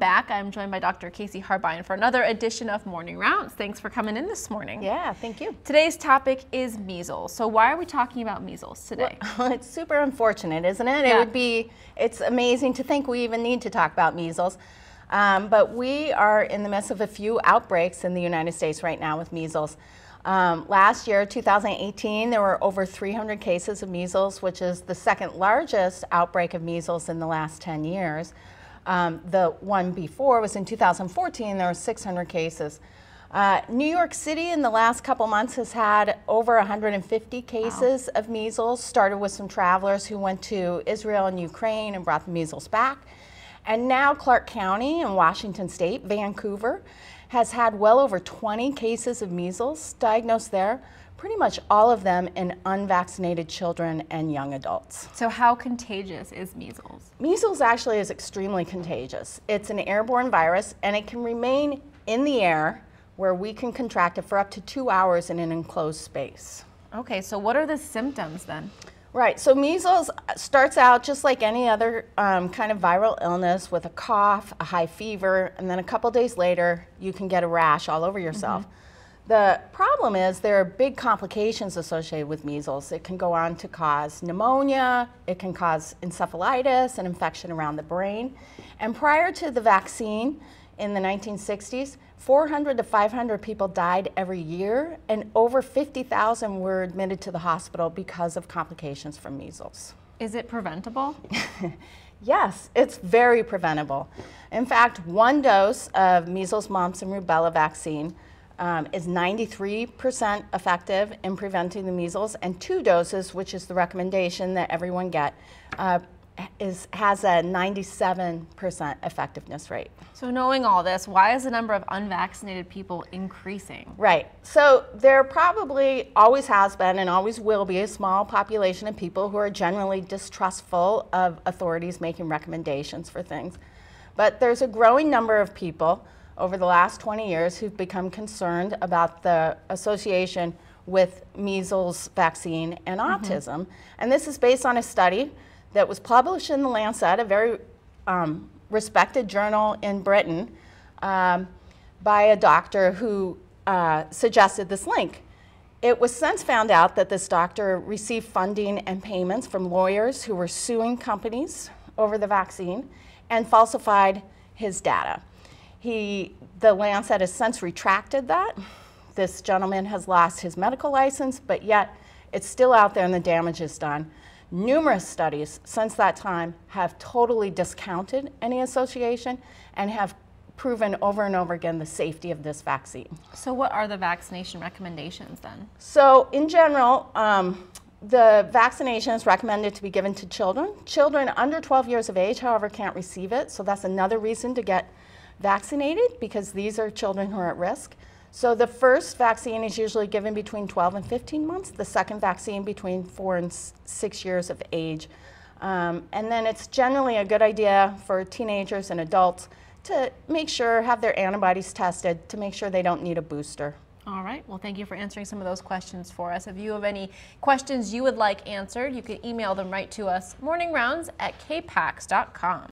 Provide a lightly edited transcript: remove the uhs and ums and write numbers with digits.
Back. I'm joined by Dr. Casey Harbine for another edition of Morning Rounds. Thanks for coming in this morning. Yeah, thank you. Today's topic is measles. So why are we talking about measles today? Well, it's super unfortunate, isn't it? Yeah. It's amazing to think we even need to talk about measles. But we are in the midst of a few outbreaks in the United States right now with measles. Last year, 2018, there were over 300 cases of measles, which is the second largest outbreak of measles in the last 10 years. The one before was in 2014, there were 600 cases. New York City in the last couple months has had over 150 cases of measles, started with some travelers who went to Israel and Ukraine and brought the measles back. And now Clark County in Washington State, Vancouver, has had well over 20 cases of measles diagnosed there, pretty much all of them in unvaccinated children and young adults. So how contagious is measles? Measles actually is extremely contagious. It's an airborne virus and it can remain in the air where we can contract it for up to 2 hours in an enclosed space. Okay, so what are the symptoms then? Right, so measles starts out just like any other kind of viral illness with a cough, a high fever, and then a couple days later you can get a rash all over yourself. The problem is there are big complications associated with measles. It can go on to cause pneumonia, it can cause encephalitis, an infection around the brain. And prior to the vaccine in the 1960s, 400 to 500 people died every year, and over 50,000 were admitted to the hospital because of complications from measles. Is it preventable? Yes, it's very preventable. In fact, one dose of measles, mumps, and rubella vaccine is 93% effective in preventing the measles, and 2 doses, which is the recommendation that everyone get, has a 97% effectiveness rate. So knowing all this, why is the number of unvaccinated people increasing? Right. So there probably always has been and always will be a small population of people who are generally distrustful of authorities making recommendations for things. But there's a growing number of people over the last 20 years who've become concerned about the association with measles vaccine and autism. And this is based on a study that was published in The Lancet, a very respected journal in Britain, by a doctor who suggested this link. It was since found out that this doctor received funding and payments from lawyers who were suing companies over the vaccine and falsified his data. The Lancet has since retracted that. This gentleman has lost his medical license, but yet it's still out there and the damage is done. Numerous studies since that time have totally discounted any association and have proven over and over again the safety of this vaccine. So what are the vaccination recommendations then? So in general, the vaccination is recommended to be given to children. Children under 12 years of age, however, can't receive it, so that's another reason to get vaccinated, because these are children who are at risk. So the first vaccine is usually given between 12 and 15 months, the second vaccine between 4 and 6 years of age. And then it's generally a good idea for teenagers and adults to make sure, have their antibodies tested to make sure they don't need a booster. All right, well, thank you for answering some of those questions for us. If you have any questions you would like answered, you can email them right to us, morningrounds@kpax.com.